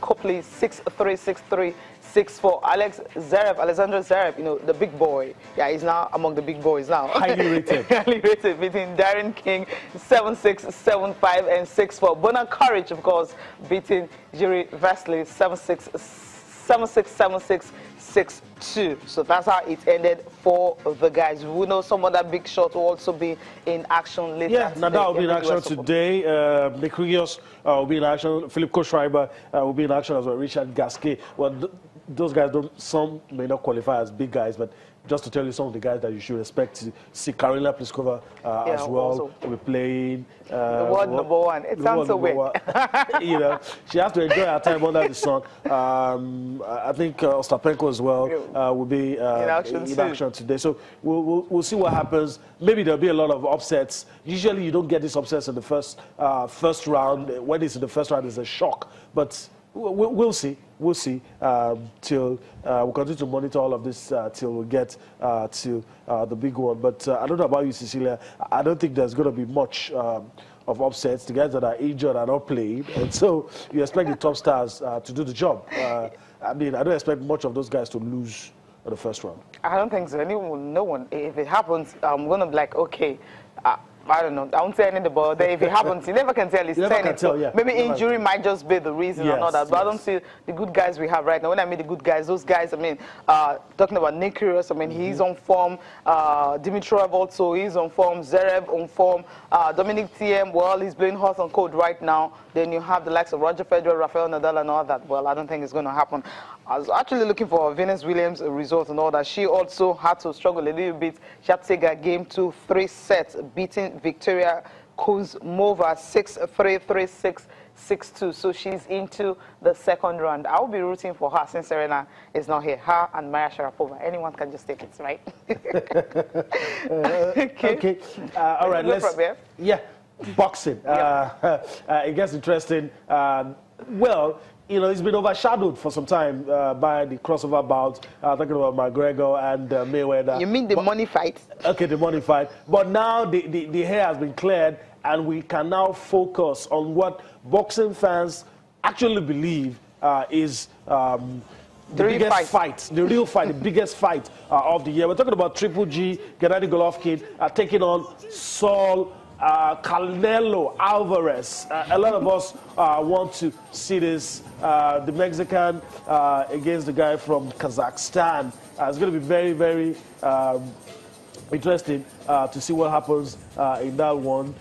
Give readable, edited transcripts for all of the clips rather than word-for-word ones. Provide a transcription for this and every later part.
Copley 6-3, 6-3, 6-4. Alexander Zverev, you know, the big boy. Yeah, he's now among the big boys now. Highly rated. Highly rated, beating Darren King 7-6, 7-5, and 6-4. Bernard Courage, of course, beating Jiri Vesely 7-6, 7-6, 7-6, 6-2. So that's how it ended for the guys. We know some other big shot will also be in action later. Yeah, Nadal will be in action today. Nick Kyrgios will be in action. Philip Kohlschreiber will be in action as well. Richard Gasquet. Well, those guys some may not qualify as big guys, but just to tell you some of the guys that you should expect to see, Karolina Pliskova as well will be playing. The world number one. It sounds so weird. You know, she has to enjoy her time under the sun. I think Ostapenko as well will be in action today. So we'll see what happens. Maybe there'll be a lot of upsets. Usually you don't get these upsets in the first round. When it's in the first round, it's a shock. But we'll see. We'll see till we'll continue to monitor all of this till we get to the big one. But I don't know about you, Cecilia. I don't think there's going to be much of upsets. The guys that are injured are not playing, and so you expect the top stars to do the job. I mean, I don't expect much of those guys to lose in the first round. I don't think so. No one. If it happens, I'm going to be like, okay. I don't know. I won't say anything about that. If it happens, you never can tell. It's maybe injury might just be the reason or not that. But I don't see the good guys we have right now. When I mean the good guys, those guys, I mean, talking about Nick Kyrgios, I mean, he's on form. Dimitrov also, he's on form. Zverev on form. Dominic Thiem, well, he's playing hot and cold right now. Then you have the likes of Roger Federer, Rafael Nadal, and all that. Well, I don't think it's going to happen. I was actually looking for Venus Williams' result and all that. She also had to struggle a little bit. She had to take her game to 3 sets, beating Victoria Kuzmova 6-3, 3-6, 6-2. So she's into the second round. I'll be rooting for her since Serena is not here. Her and Maria Sharapova. Anyone can just take it, right? Okay. All right. Let's. Yeah. Boxing. It gets interesting. Well, you know, it's been overshadowed for some time by the crossover bout, talking about McGregor and Mayweather. You mean the money fight? Okay, the money fight. But now the hair has been cleared, and we can now focus on what boxing fans actually believe is the biggest fight, the real fight, the biggest fight of the year. We're talking about Triple G, Gennady Golovkin, taking on Saul Canelo Alvarez. A lot of us want to see this. The Mexican against the guy from Kazakhstan. It's going to be very, very interesting to see what happens in that one.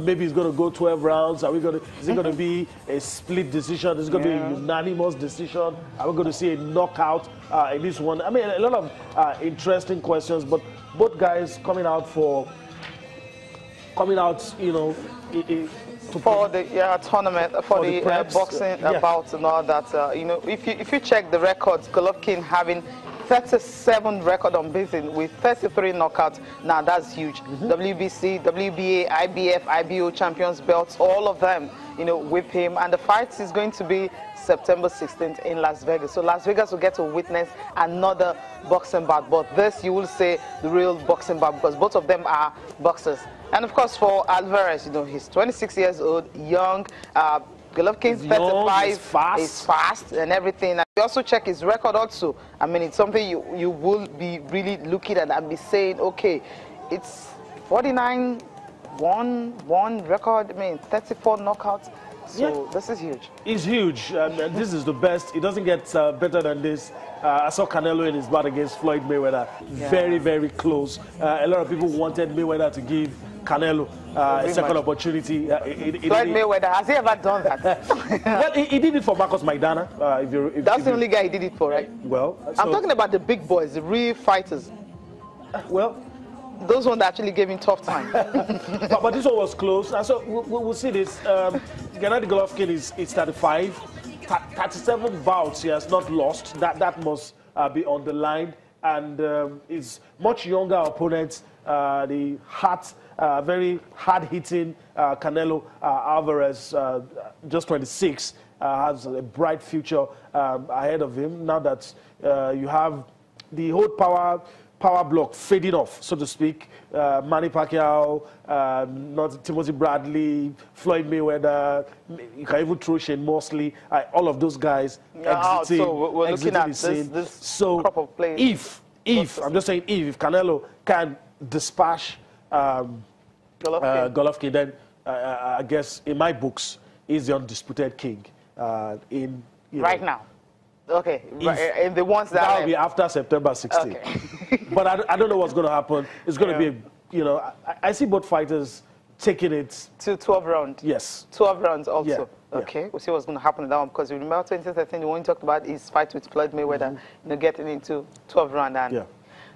Maybe it's going to go 12 rounds. Is it going to be a split decision? Is it going to be a unanimous decision? Are we going to see a knockout in this one? I mean, a lot of interesting questions, but both guys coming out, you know, for the tournament, for the boxing bouts and all that. You know, if you check the records, Golovkin having 37 record unbeaten with 33 knockouts. Now that's huge. WBC, WBA, IBF, IBO champions belts, all of them, you know, with him. And the fight is going to be September 16th in Las Vegas. So Las Vegas will get to witness another boxing bout. But this, you will say, the real boxing bout, because both of them are boxers. And of course, for Alvarez, you know, he's 26 years old, young. Golovkin's 35, is fast and everything. And you also check his record also. I mean, it's something you will be really looking at and be saying, okay, it's 49, 1 record, I mean, 34 knockouts. So this is huge. It's huge, and this is the best. It doesn't get better than this. I saw Canelo in his bout against Floyd Mayweather. Very, very close. A lot of people wanted Mayweather to give Canelo a second opportunity. Floyd Mayweather, has he ever done that? Well, he did it for Marcos Maidana. That's the only guy he did it for, right? Well, I'm talking about the big boys, the real fighters. Well, those ones that actually gave him tough time. but this one was close. And so we'll see this. Gennady Golovkin is 35. 37 bouts he has not lost. That must be on the line. And is much younger opponents. The very hard-hitting Canelo Alvarez, just 26, has a bright future ahead of him. Now that you have the hold power power block fading off, so to speak. Manny Pacquiao, not Timothy Bradley, Floyd Mayweather, you can even throw Shane Mosley, all of those guys exiting, so we're looking at this crop of players. If I'm just saying, if Canelo can dispatch Golovkin, then I guess in my books, he's the undisputed king. Right now. Okay, and the ones that will be after September 16th. Okay. But I don't know what's going to happen. It's going to be, I see both fighters taking it to 12 rounds. Yes, 12 rounds also. Yeah. Okay, we'll see what's going to happen in that one, because you remember 2013, the one you talked about his fight with Floyd Mayweather, getting into 12 round and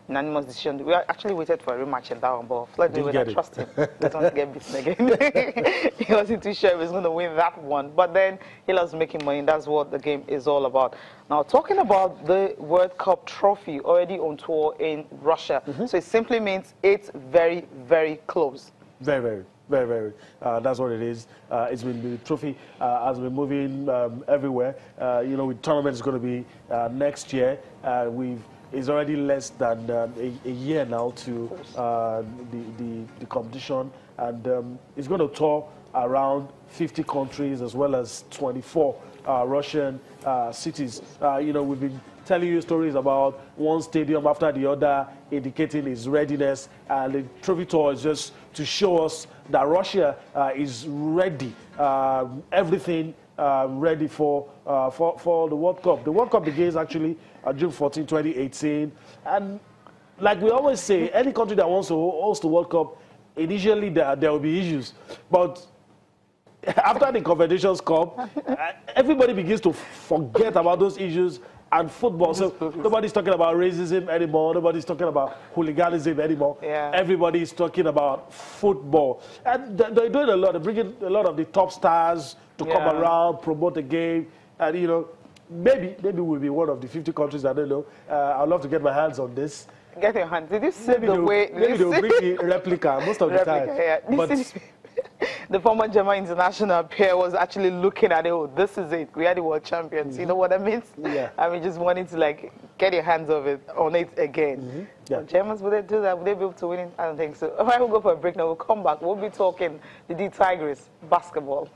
unanimous decision. We actually waited for a rematch in that one, but Floyd Mayweather, trust him, doesn't want to get beaten again. He wasn't too sure he was going to win that one, but then he loves making money, and that's what the game is all about. Now, talking about the World Cup trophy already on tour in Russia, so it simply means it's very, very close. Very, very. That's what it is. It's been the trophy has been moving everywhere. With tournaments going to be next year. It's already less than a year now to the competition, and it's going to tour around 50 countries as well as 24 Russian cities. We've been telling you stories about one stadium after the other indicating its readiness, and the trophy tour is just to show us that Russia is ready, everything ready for the World Cup. The World Cup begins actually June 14, 2018, and like we always say, any country that wants to host the World Cup, initially there will be issues, but after the Confederations Cup, everybody begins to forget about those issues and football. So nobody's talking about racism anymore. Nobody's talking about hooliganism anymore. Yeah. Everybody's talking about football. And they're doing a lot. They're bringing a lot of the top stars to come around, promote the game. And, maybe we'll be one of the 50 countries, I don't know. I'd love to get my hands on this. Get your hands. Did you see the way... Maybe they'll bring the replica most of the time. Yeah. But, the former German international player was actually looking at it. Oh, this is it. We are the world champions. You know what that means? Yeah. I mean, just wanting to get your hands on it again. Yeah. Germans, would they do that? Would they be able to win it? I don't think so. All right, we'll go for a break now. We'll come back. We'll be talking the Tigers basketball.